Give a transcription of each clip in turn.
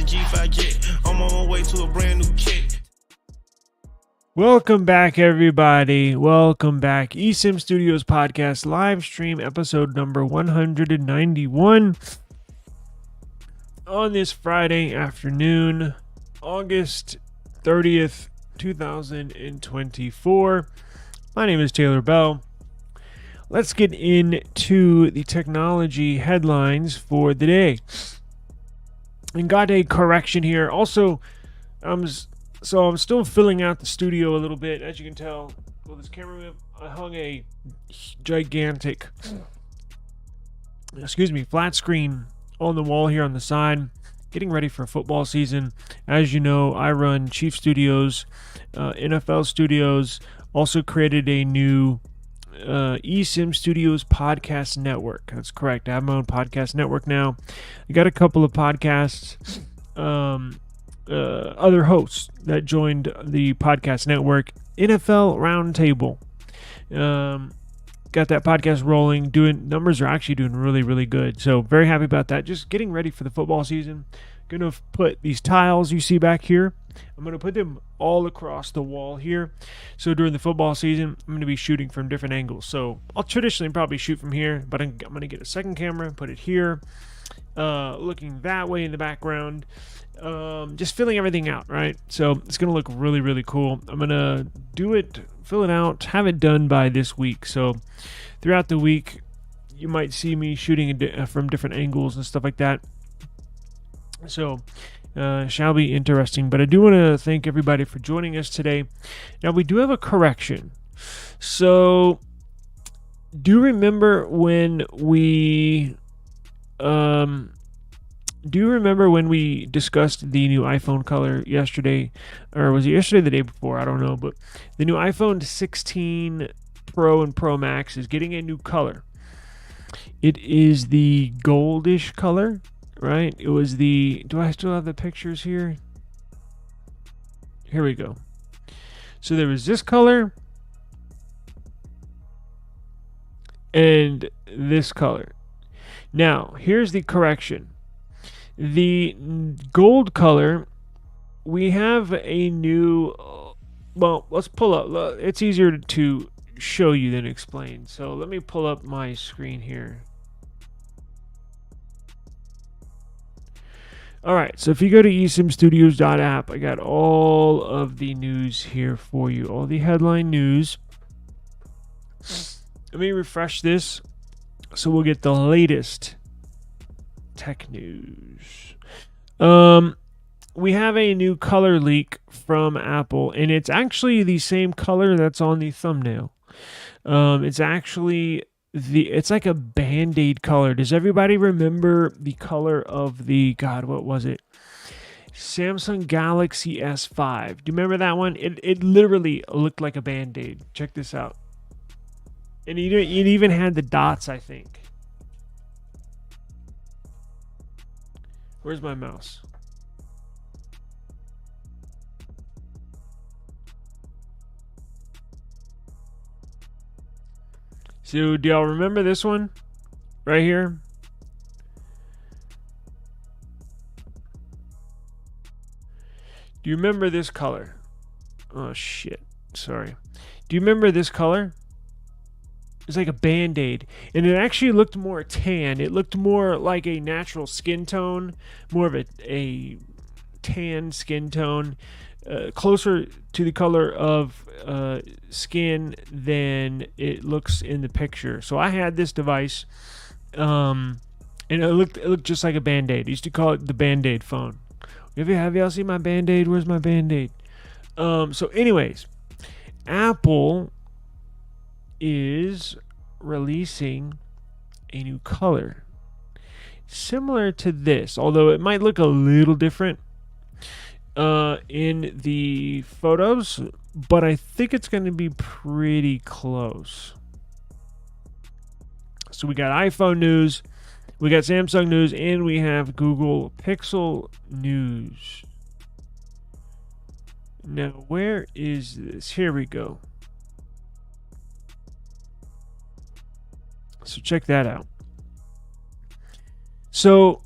G5 jet. I'm on my way to a brand new kit. Welcome back, everybody. Welcome back. eSIM Studios Podcast Livestream, episode number 191. On this Friday afternoon, August 30th, 2024. My name is Taylor Bell. Let's get into the technology headlines for the day. And got a correction here. Also, I'm still filling out the studio a little bit. As you can tell, with this camera, I hung a gigantic, flat screen on the wall here on the side, getting ready for football season. As you know, I run Chief Studios, NFL Studios, also created a new eSIM Studios Podcast Network. That's correct. I have my own podcast network now. I got a couple of podcasts, other hosts that joined the podcast network. NFL Roundtable. Got that podcast rolling. Numbers are actually doing really, really good. So very happy about that. Just getting ready for the football season. Gonna put these tiles you see back here. I'm gonna put them all across the wall here. So during the football season, I'm gonna be shooting from different angles. So I'll traditionally probably shoot from here, but I'm gonna get a second camera, put it here, looking that way in the background. Just filling everything out, right? So it's gonna look really, really cool. I'm gonna do it, fill it out, have it done by this week. So throughout the week, you might see me shooting from different angles and stuff like that. So shall be interesting. But I do want to thank everybody for joining us today. Now we do have a correction. So do you remember when we discussed the new iPhone color yesterday? Or was it yesterday or the day before? I don't know. But the new iPhone 16 Pro and Pro Max is getting a new color. It is the goldish color, right? It was the... Do I still have the pictures here? Here we go. So there was this color and this color. Now, here's the correction. The gold color, we have a new... Well, let's pull up. It's easier to show you than explain. So let me pull up my screen here. Alright, so if you go to esimstudios.app, I got all of the news here for you. All the headline news. Let me refresh this so we'll get the latest tech news. We have a new color leak from Apple, and it's actually the same color that's on the thumbnail. It's actually it's like a Band-Aid color. Does everybody remember the color of the, God, what was it? Samsung Galaxy S5. Do you remember that one? It literally looked like a Band-Aid. Check this out. And it even had the dots, I think. Where's my mouse? So, do y'all remember this one? Right here? Do you remember this color? Oh, shit. Sorry. Do you remember this color? It's like a Band-Aid. And it actually looked more tan. It looked more like a natural skin tone. More of a tan skin tone. Closer to the color of skin than it looks in the picture. So I had this device, and it looked just like a Band-Aid. I used to call it the Band-Aid phone. Have y'all seen my Band-Aid? Where's my Band-Aid? So anyways, Apple is releasing a new color similar to this, although it might look a little different in the photos, but I think it's going to be pretty close. So we got iPhone news, we got Samsung news, and we have Google Pixel news. Now, where is this? Here we go. So check that out. So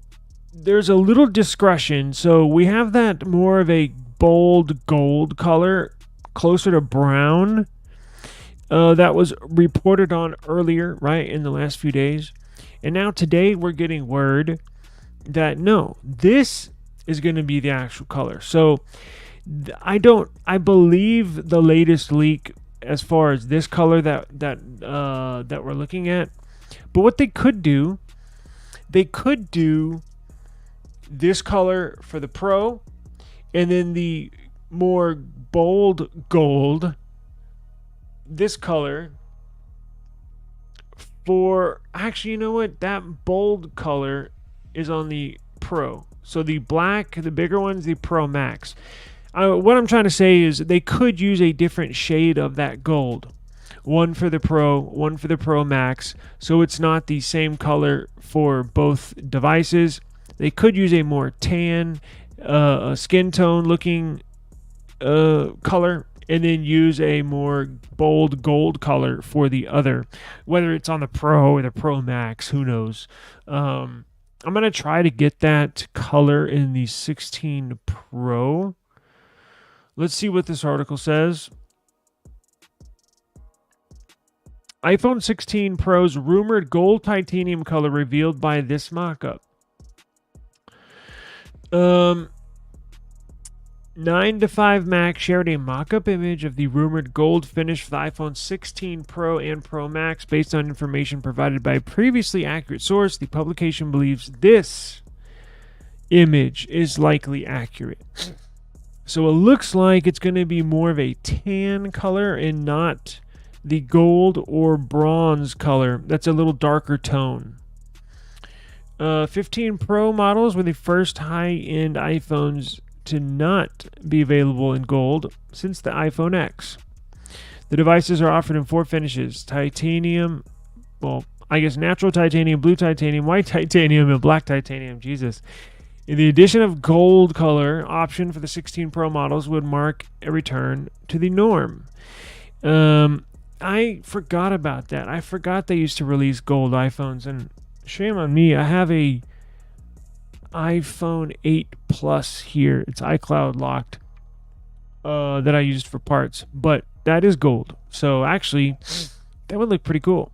there's a little discretion. So we have that more of a bold gold color, closer to brown, that was reported on earlier, right, in the last few days. And now today we're getting word that no, this is going to be the actual color. So I believe the latest leak as far as this color that we're looking at. But what they could do this color for the Pro, and then the more bold gold, this color for, actually, you know what? That bold color is on the Pro. So the black, the bigger one's the Pro Max. What I'm trying to say is they could use a different shade of that gold. One for the Pro, one for the Pro Max, so it's not the same color for both devices. They could use a more tan, skin tone looking color, and then use a more bold gold color for the other. Whether it's on the Pro or the Pro Max, who knows? I'm going to try to get that color in the 16 Pro. Let's see what this article says. iPhone 16 Pro's rumored gold titanium color revealed by this mockup. 9to5Mac shared a mock-up image of the rumored gold finish for the iPhone 16 Pro and Pro Max based on information provided by a previously accurate source. The publication believes this image is likely accurate. So it looks like it's going to be more of a tan color and not the gold or bronze color. That's a little darker tone. 15 Pro models were the first high-end iPhones to not be available in gold since the iPhone X. The devices are offered in 4 finishes: titanium, natural titanium, blue titanium, white titanium, and black titanium. Jesus. In the addition of gold color option for the 16 Pro models would mark a return to the norm. I forgot about that. I forgot they used to release gold iPhones, and shame on me. I have a iPhone 8 Plus here. It's iCloud locked, that I used for parts, but that is gold. So actually, that would look pretty cool.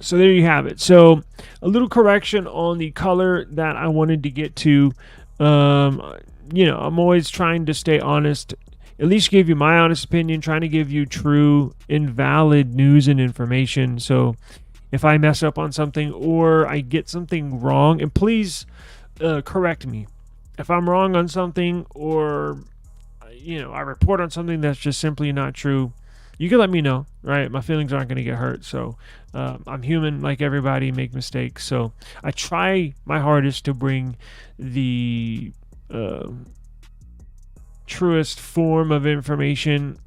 So there you have it. So a little correction on the color that I wanted to get to. I'm always trying to stay honest, at least give you my honest opinion, trying to give you true, invalid news and information. So if I mess up on something or I get something wrong, and please correct me. If I'm wrong on something, or I report on something that's just simply not true, you can let me know, right? My feelings aren't going to get hurt. So I'm human like everybody, make mistakes. So I try my hardest to bring the truest form of information,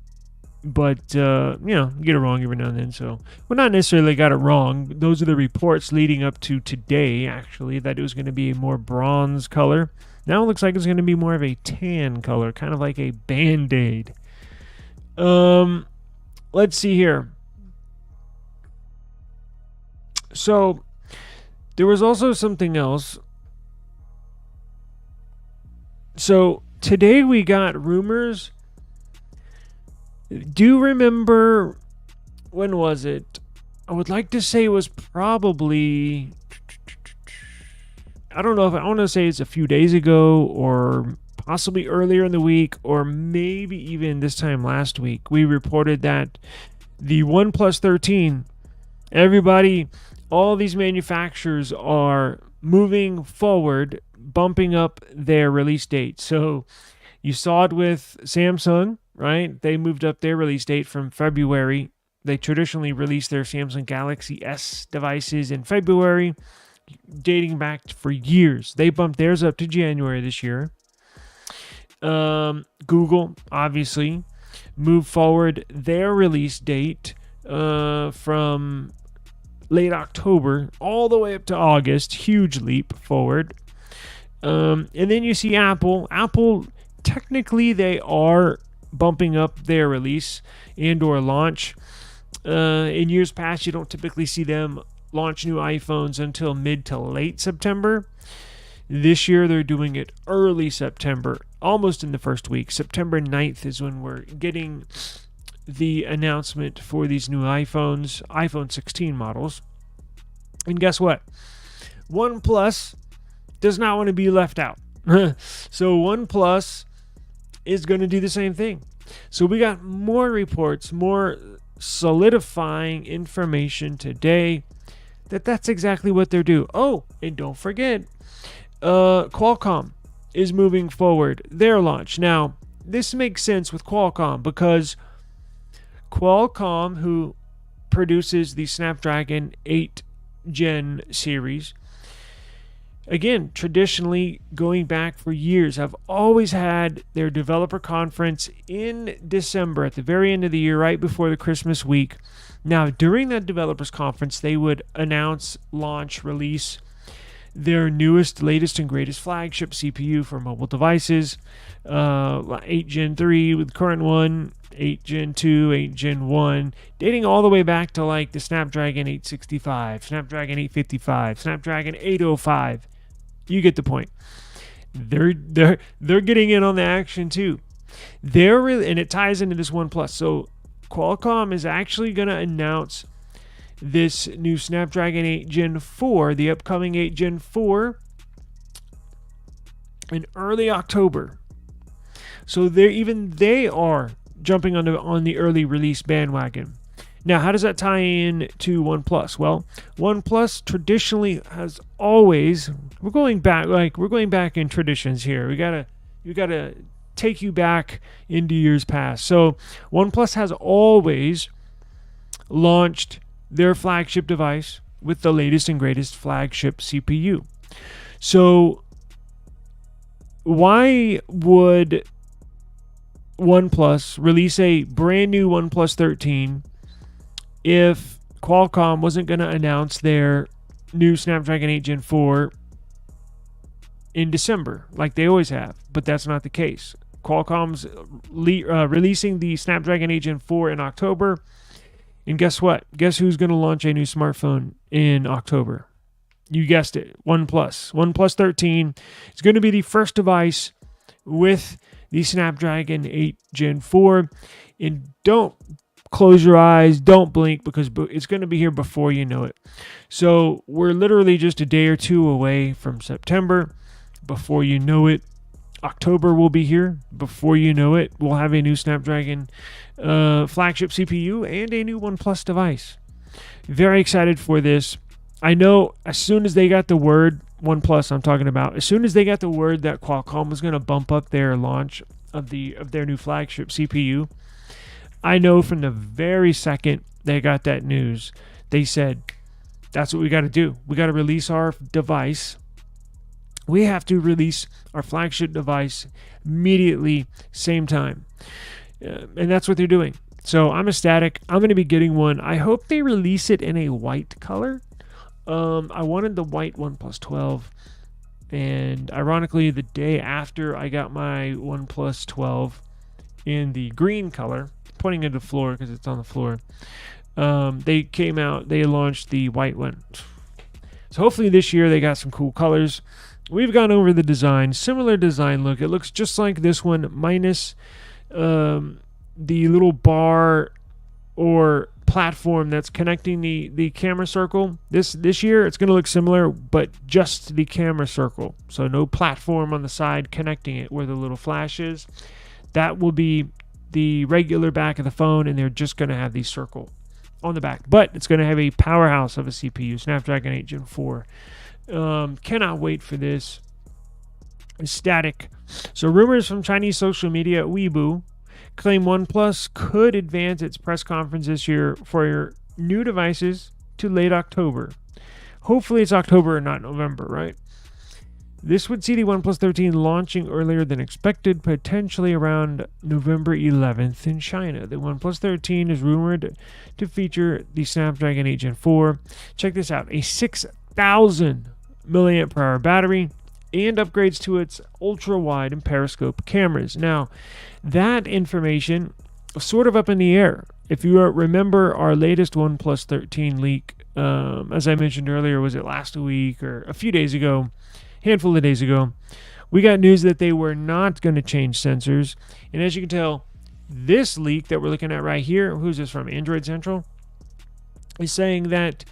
but get it wrong every now and then. So not necessarily got it wrong. Those are the reports leading up to today, actually, that it was going to be a more bronze color. Now it looks like it's going to be more of a tan color, kind of like a Band-Aid. Let's see here. So there was also something else. So today we got rumors. Do you remember, when was it? I would like to say it was probably, I don't know if I want to say it's a few days ago, or possibly earlier in the week, or maybe even this time last week. We reported that the OnePlus 13, all these manufacturers are moving forward, bumping up their release date. So you saw it with Samsung, right? They moved up their release date from February. They traditionally release their Samsung Galaxy S devices in February, dating back for years. They bumped theirs up to January this year. Google, obviously, moved forward their release date from late October all the way up to August. Huge leap forward. And then you see Apple. Apple, technically, they are bumping up their release and or launch. In years past, you don't typically see them launch new iPhones until mid to late September. This year, they're doing it early September, almost in the first week. September 9th is when we're getting the announcement for these new iPhones, iPhone 16 models. And guess what? OnePlus does not want to be left out. So OnePlus is going to do the same thing. So we got more reports, more solidifying information today that's exactly what they're doing. Oh, and don't forget, Qualcomm is moving forward their launch. Now, this makes sense with Qualcomm because Qualcomm, who produces the Snapdragon 8 Gen series, again, traditionally going back for years, have always had their developer conference in December at the very end of the year, right before the Christmas week. Now, during that developers conference, they would announce, launch, release their newest, latest, and greatest flagship CPU for mobile devices. 8 Gen 3 with the current one, 8 Gen 2, 8 Gen 1, dating all the way back to like the Snapdragon 865, Snapdragon 855, Snapdragon 805. You get the point. They're getting in on the action too. And it ties into this OnePlus. So Qualcomm is actually going to announce this new Snapdragon 8 Gen 4, the upcoming 8 Gen 4, in early October. So they are jumping on the early release bandwagon. Now, how does that tie in to OnePlus? Well, OnePlus traditionally has always, we're going back in traditions here. We gotta take you back into years past. So OnePlus has always launched their flagship device with the latest and greatest flagship CPU. So why would OnePlus release a brand new OnePlus 13 if Qualcomm wasn't going to announce their new Snapdragon 8 Gen 4 in December like they always have? But that's not the case. Qualcomm's releasing the Snapdragon 8 Gen 4 in October. And guess what? Guess who's going to launch a new smartphone in October? You guessed it, OnePlus. OnePlus 13 is going to be the first device with the Snapdragon 8 Gen 4. And don't close your eyes, don't blink, because it's going to be here before you know it. So we're literally just a day or two away from September. Before you know it, October will be here. Before you know it, we'll have a new Snapdragon flagship CPU and a new OnePlus device. Very excited for this. I know as soon as they got the word, OnePlus I'm talking about, as soon as they got the word that Qualcomm was going to bump up their launch of their new flagship CPU, I know from the very second they got that news, they said, that's what we got to do. We got to release our device. We have to release our flagship device immediately, same time. And that's what they're doing. So I'm ecstatic. I'm going to be getting one. I hope they release it in a white color. I wanted the white OnePlus 12. And ironically, the day after I got my OnePlus 12 in the green color, pointing at the floor because it's on the floor, they launched the white one. So hopefully this year they got some cool colors. We've gone over the design, similar design look. It looks just like this one, minus the little bar or platform that's connecting the camera circle. This year it's going to look similar, but just the camera circle. So no platform on the side connecting it where the little flash is. That will be the regular back of the phone, and they're just going to have the circle on the back. But it's going to have a powerhouse of a CPU, Snapdragon 8 Gen 4. Cannot wait for this. Ecstatic. So rumors from Chinese social media, Weibo, claim OnePlus could advance its press conference this year for your new devices to late October. Hopefully it's October and not November, right? This would see the OnePlus 13 launching earlier than expected, potentially around November 11th in China. The OnePlus 13 is rumored to feature the Snapdragon 8 Gen 4. Check this out, a 6,000 milliamp hour battery and upgrades to its ultra-wide and periscope cameras. Now, that information is sort of up in the air. if you remember our latest OnePlus 13 leak, as I mentioned earlier, was it last week or a few days ago, handful of days ago, we got news that they were not going to change sensors. And as you can tell, this leak that we're looking at right here, who's this from? Android Central, is saying that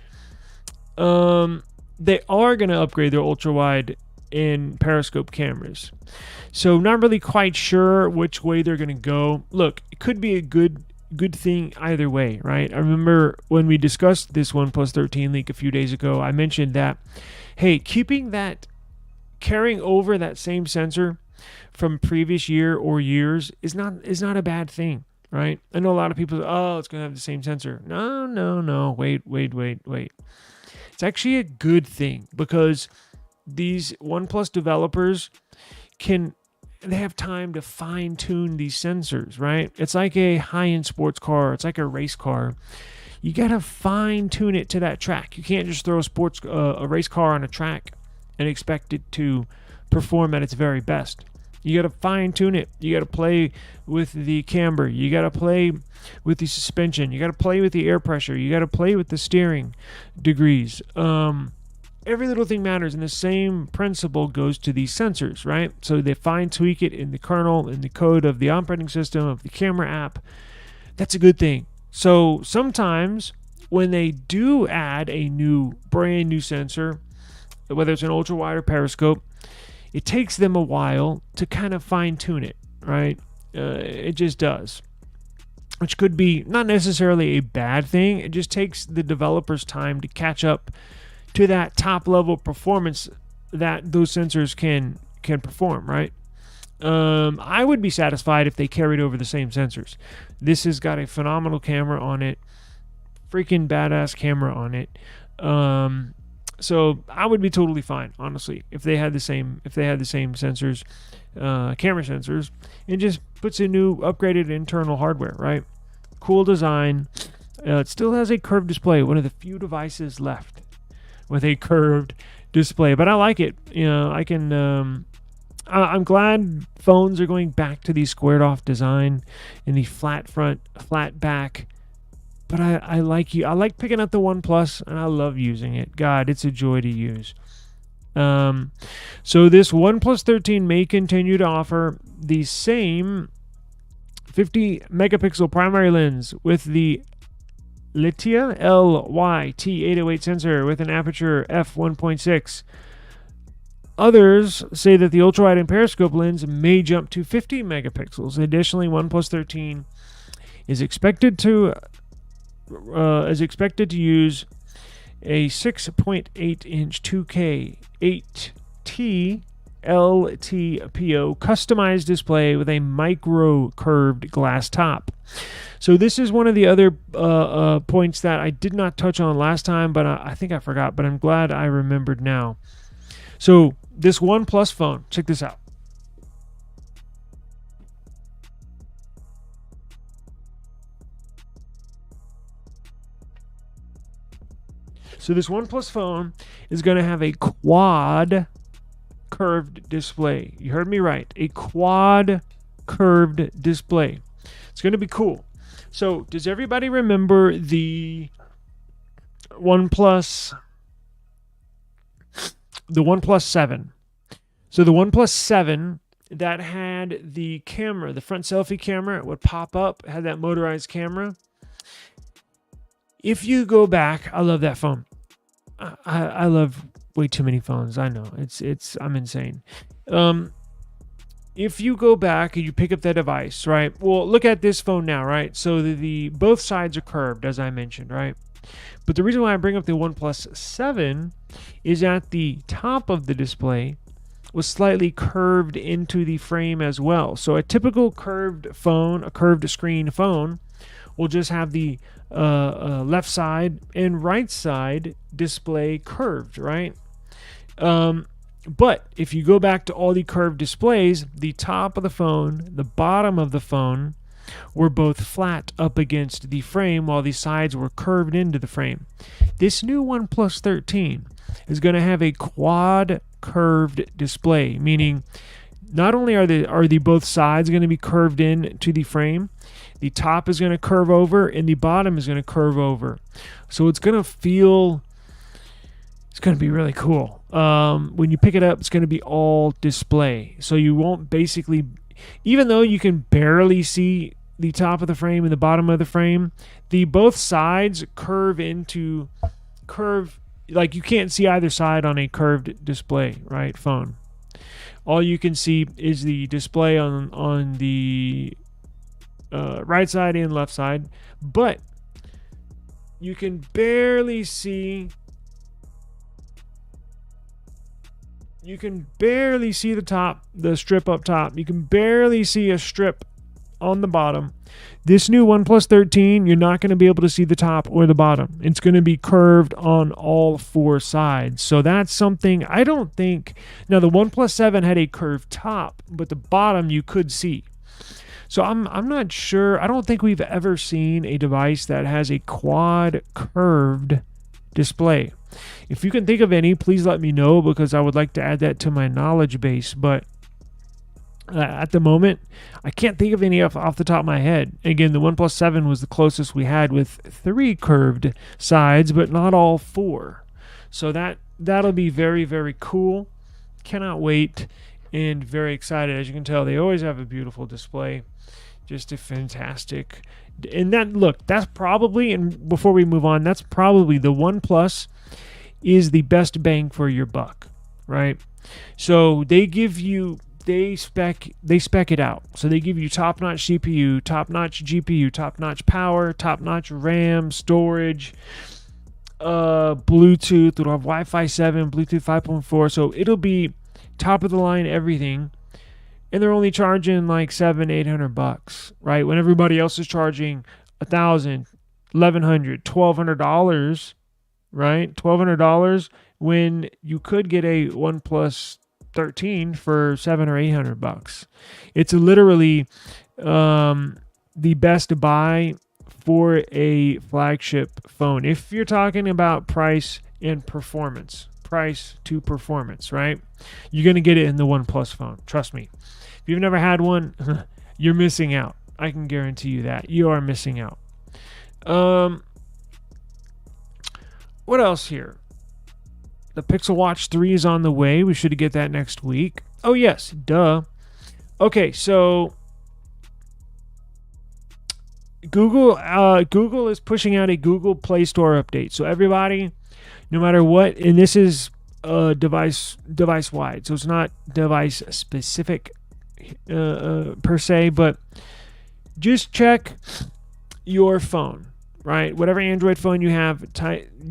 they are going to upgrade their ultra-wide and periscope cameras. So not really quite sure which way they're going to go. Look, it could be a good thing either way, right? I remember when we discussed this OnePlus 13 leak a few days ago, I mentioned that, hey, carrying over that same sensor from previous year or years is not a bad thing, right? I know a lot of people say, oh, it's going to have the same sensor. No. Wait. It's actually a good thing, because these OnePlus developers they have time to fine tune these sensors, right? It's like a high-end sports car. It's like a race car. You got to fine tune it to that track. You can't just throw a race car on a track and expect it to perform at its very best. You got to fine tune it. You got to play with the camber. You got to play with the suspension. You got to play with the air pressure. You got to play with the steering degrees. Every little thing matters, and the same principle goes to these sensors, right? So they fine tweak it in the kernel, in the code of the operating system, of the camera app. That's a good thing. So sometimes when they do add a brand new sensor, whether it's an ultra wide or periscope, it takes them a while to kind of fine tune it, right? It just does, which could be not necessarily a bad thing. It just takes the developers time to catch up to that top level performance that those sensors can perform, right? I would be satisfied if they carried over the same sensors. This has got a phenomenal camera on it, freaking badass camera on it. So I would be totally fine, honestly, if they had the same sensors, camera sensors, and just puts in new upgraded internal hardware, right? Cool design. It still has a curved display, one of the few devices left with a curved display, but I like it. I'm glad phones are going back to the squared off design and the flat front, flat back. But I like picking up the OnePlus, and I love using it. God, it's a joy to use. So this OnePlus 13 may continue to offer the same 50 megapixel primary lens with the Litia LYT808 sensor with an aperture f1.6. Others say that the ultrawide and periscope lens may jump to 50 megapixels. Additionally, OnePlus 13 is expected to use a 6.8-inch 2K 8T LTPO customized display with a micro curved glass top. So this is one of the other points that I did not touch on last time, but I think I forgot, but I'm glad I remembered now. So this OnePlus phone, check this out. So this OnePlus phone is going to have a quad curved display. You heard me right. A quad curved display. It's going to be cool. So does everybody remember the OnePlus 7? So the OnePlus 7 that had the camera, the front selfie camera, it would pop up, had that motorized camera. If you go back, I love that phone. I love way too many phones. I know I'm insane. If you go back and you pick up that device, right? Well, look at this phone now, right? So the both sides are curved, as I mentioned, right? But the reason why I bring up the OnePlus 7 is that the top of the display was slightly curved into the frame as well. So a typical curved phone, a curved screen phone, will just have the left side and right side display curved, right? But if you go back to all the curved displays, the top of the phone, the bottom of the phone were both flat up against the frame while the sides were curved into the frame. This new OnePlus 13 is going to have a quad curved display, meaning not only are the both sides going to be curved in to the frame, the top is going to curve over and the bottom is going to curve over. So it's going to be really cool. When you pick it up, it's going to be all display. So you won't basically, even though you can barely see the top of the frame and the bottom of the frame, both sides curve, like you can't see either side on a curved display, right? Phone. All you can see is the display on the right side and left side, but you can barely see the top, the strip up top. You can barely see a strip on the bottom. This new OnePlus 13, you're not going to be able to see the top or the bottom. It's going to be curved on all four sides. So that's something I don't think. Now, the OnePlus 7 had a curved top, but the bottom you could see. So I'm not sure. I don't think we've ever seen a device that has a quad curved display. If you can think of any, please let me know, because I would like to add that to my knowledge base. But at the moment, I can't think of any off the top of my head. Again, the OnePlus 7 was the closest we had, with 3 curved sides, but not all 4. So that'll be very, very cool. Cannot wait, and very excited. As you can tell, they always have a beautiful display. Just a fantastic. And that's probably, and before we move on, that's probably the OnePlus is the best bang for your buck, right? So they spec it out. So they give you top-notch CPU, top-notch GPU, top-notch power, top-notch RAM, storage, Bluetooth. It'll have Wi-Fi 7, Bluetooth 5.4. So it'll be top of the line everything. And they're only charging like $700-800, right? When everybody else is charging $1,000, $1,100, $1,200, right? $1,200, when you could get a OnePlus 13 for $700 or $800. It's literally the best buy for a flagship phone. If you're talking about price and performance, price to performance, right? You're going to get it in the OnePlus phone. Trust me. If you've never had one, you're missing out. I can guarantee you that. You are missing out. What else here? The Pixel Watch 3 is on the way. We should get that next week. Oh, yes. Duh. Okay, so Google is pushing out a Google Play Store update. So everybody, no matter what, and this is device wide, so it's not device specific per se, but just check your phone, right? Whatever Android phone you have,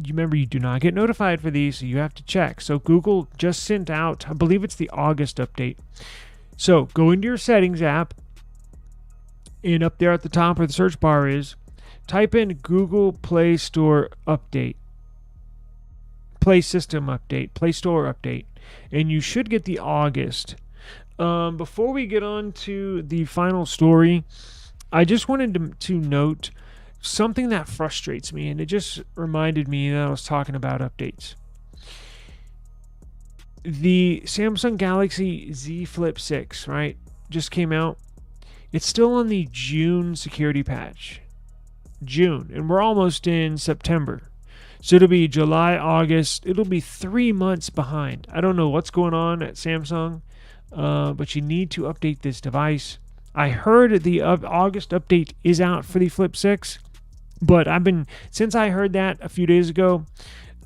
remember, you do not get notified for these, so you have to check. So Google just sent out, I believe it's the August update. So go into your settings app, and up there at the top where the search bar is, type in Google Play Store update, Play System update, Play Store update, and you should get the August. Before we get on to the final story, I just wanted to note something that frustrates me, and it just reminded me that I was talking about updates. The Samsung Galaxy Z Flip 6, right, just came out. It's still on the June security patch. June, and we're almost in September. So it'll be July, August. It'll be 3 months behind. I don't know what's going on at Samsung, but you need to update this device. I heard the August update is out for the Flip 6, but since I heard that a few days ago,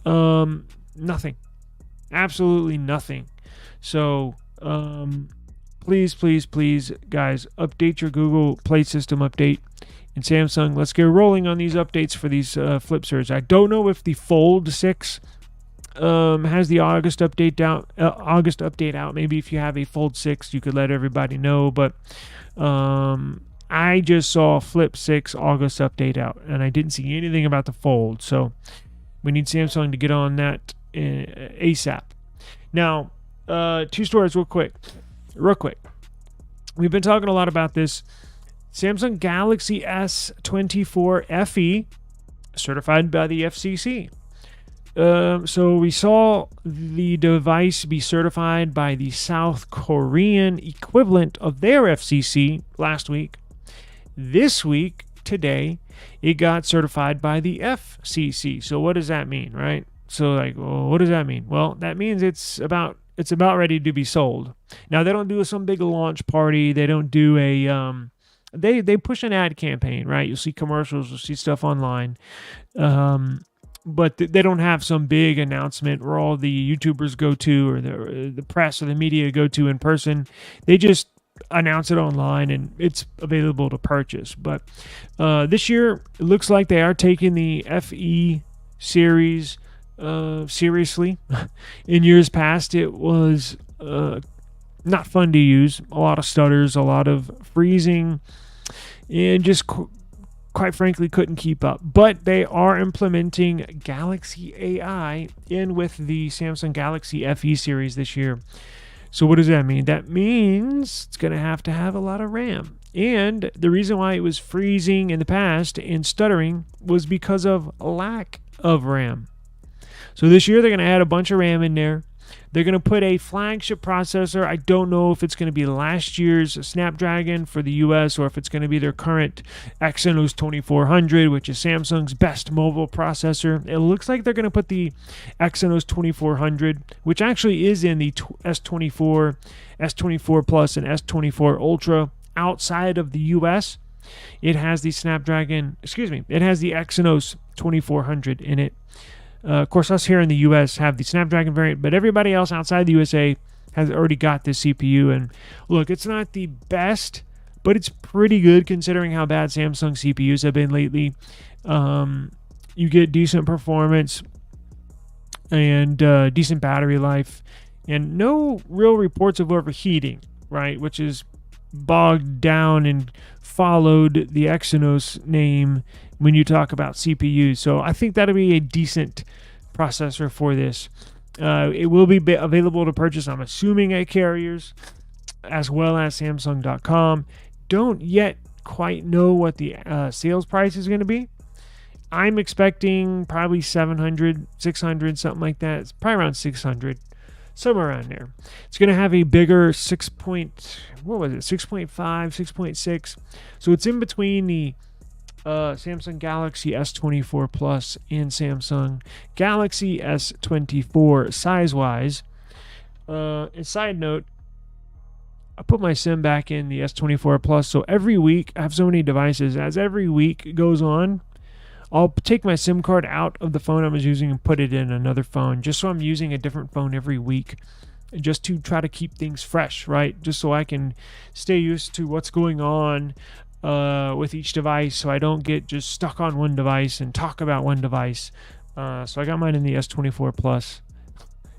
nothing. Absolutely nothing. So please, guys, update your Google Play System update. And Samsung, let's get rolling on these updates for these Flipsters. I don't know if the Fold 6 has the August update out. Maybe if you have a Fold 6, you could let everybody know. But I just saw Flip 6 August update out, and I didn't see anything about the Fold. So we need Samsung to get on that ASAP. Now, 2 stories real quick. We've been talking a lot about this. Samsung Galaxy S23 FE, certified by the FCC. So we saw the device be certified by the South Korean equivalent of their FCC last week. This week, today, it got certified by the FCC. So what does that mean, right? So like, well, what does that mean? Well, that means it's about ready to be sold. Now they don't do some big launch party. They don't do a they push an ad campaign, right? You'll see commercials, you'll see stuff online. But they don't have some big announcement where all the YouTubers go to, or the press or the media go to in person. They just announce it online and it's available to purchase. But this year, it looks like they are taking the FE series seriously. In years past, it was not fun to use. A lot of stutters, a lot of freezing, and just quite frankly couldn't keep up. But they are implementing Galaxy AI in with the Samsung Galaxy FE series this year. So what does that mean? That means it's going to have a lot of RAM. And the reason why it was freezing in the past and stuttering was because of lack of RAM. So this year they're going to add a bunch of RAM in there. They're going to put a flagship processor. I don't know if it's going to be last year's Snapdragon for the US or if it's going to be their current Exynos 2400, which is Samsung's best mobile processor. It looks like they're going to put the Exynos 2400, which actually is in the S24, S24 Plus, and S24 Ultra outside of the US. It has the it has the Exynos 2400 in it. Of course, us here in the U.S. have the Snapdragon variant, but everybody else outside the USA has already got this CPU. And look, it's not the best, but it's pretty good considering how bad Samsung CPUs have been lately. You get decent performance and decent battery life, and no real reports of overheating, right? Which is bogged down and followed the Exynos name when you talk about CPUs. So I think that'll be a decent processor for this. It will be available to purchase, I'm assuming, at carriers as well as Samsung.com. Don't yet quite know what the sales price is going to be. I'm expecting probably 700, 600, something like that. It's probably around 600. Somewhere around there. It's going to have a bigger 6.5, 6.6. So it's in between the Samsung Galaxy S24 Plus and Samsung Galaxy S24 size-wise. And side note, I put my SIM back in the S24 Plus, so every week, I have so many devices. As every week goes on, I'll take my SIM card out of the phone I was using and put it in another phone, just so I'm using a different phone every week, just to try to keep things fresh, right? Just so I can stay used to what's going on with each device, so I don't get just stuck on one device and talk about one device. So I got mine in the S24 Plus.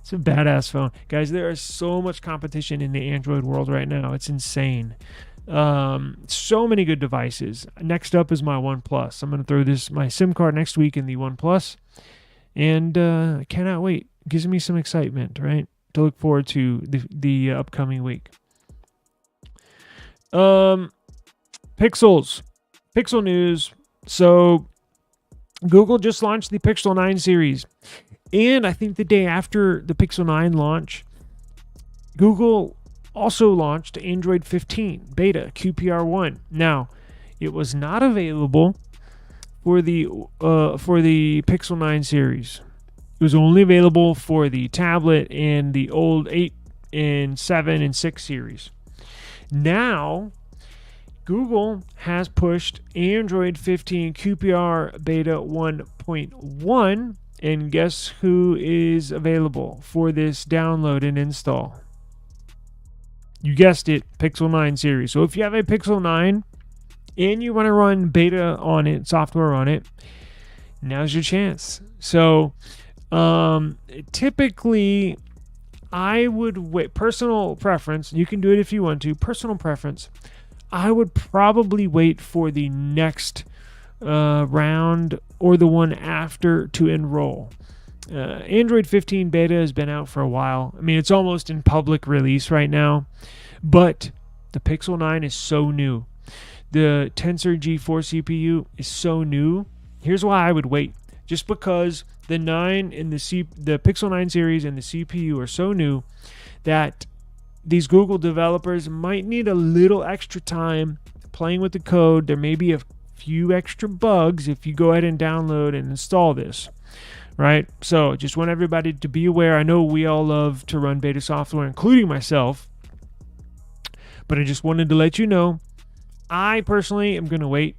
It's a badass phone. Guys, there is so much competition in the Android world right now. It's insane. So many good devices. Next up is my OnePlus. I'm going to throw my SIM card next week in the OnePlus, and I cannot wait. It gives me some excitement, right, to look forward to the upcoming week. Pixel news. So Google just launched the Pixel 9 series, and I think the day after the Pixel 9 launch, Google also launched Android 15 beta QPR1. Now, it was not available for the Pixel 9 series. It was only available for the tablet and the old 8 and 7 and 6 series. Now, Google has pushed Android 15 QPR beta 1.1, and guess who is available for this download and install? You guessed it, Pixel 9 series. So if you have a Pixel 9 and you want to run beta on it, software on it, now's your chance. So typically, I would wait. Personal preference, you can do it if you want to. Personal preference, I would probably wait for the next round or the one after to enroll. Android 15 beta has been out for a while. I mean, it's almost in public release right now, but the Pixel 9 is so new. The Tensor G4 CPU is so new. Here's why I would wait. just because the the Pixel 9 series and the CPU are so new that these Google developers might need a little extra time playing with the code. There may be a few extra bugs if you go ahead and download and install this, right? So just want everybody to be aware. I know we all love to run beta software, including myself, but I just wanted to let you know, I personally am going to wait.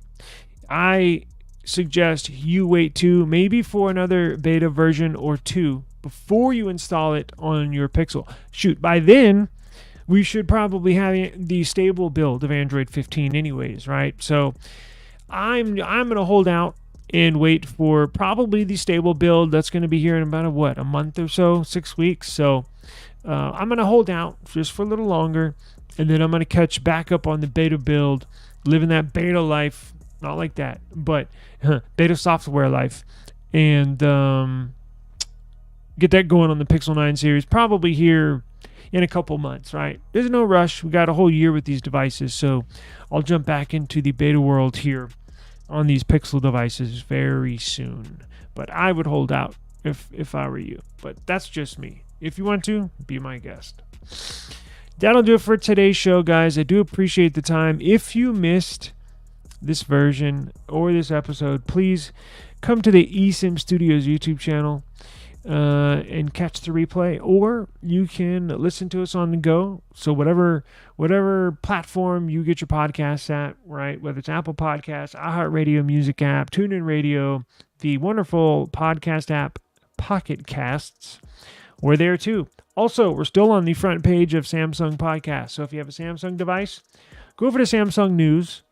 I suggest you wait too, maybe for another beta version or two before you install it on your Pixel. Shoot, by then we should probably have the stable build of Android 15 anyways, right? So I'm going to hold out and wait for probably the stable build that's going to be here in about a month or so, 6 weeks. So I'm going to hold out just for a little longer, and then I'm going to catch back up on the beta build, living that beta life, not like that, but beta software life, and get that going on the Pixel 9 series probably here in a couple months, right? There's no rush. We got a whole year with these devices, so I'll jump back into the beta world here on these Pixel devices very soon. But I would hold out if I were you. But that's just me. If you want to, be my guest. That'll do it for today's show, guys. I do appreciate the time. If you missed this version or this episode, please come to the eSIM Studios YouTube channel and catch the replay, or you can listen to us on the go. So whatever platform you get your podcasts at, right? Whether it's Apple Podcasts, iHeartRadio Music app, TuneIn Radio, the wonderful podcast app Pocket Casts, we're there too. Also, we're still on the front page of Samsung Podcasts. So if you have a Samsung device, go over to Samsung News,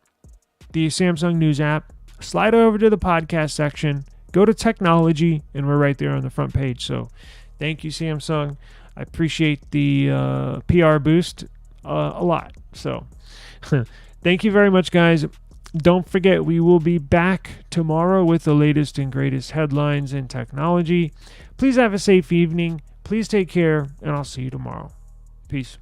the Samsung News app, slide over to the podcast section, go to technology, and we're right there on the front page. So thank you, Samsung. I appreciate the PR boost a lot. So thank you very much, guys. Don't forget, we will be back tomorrow with the latest and greatest headlines in technology. Please have a safe evening. Please take care, and I'll see you tomorrow. Peace.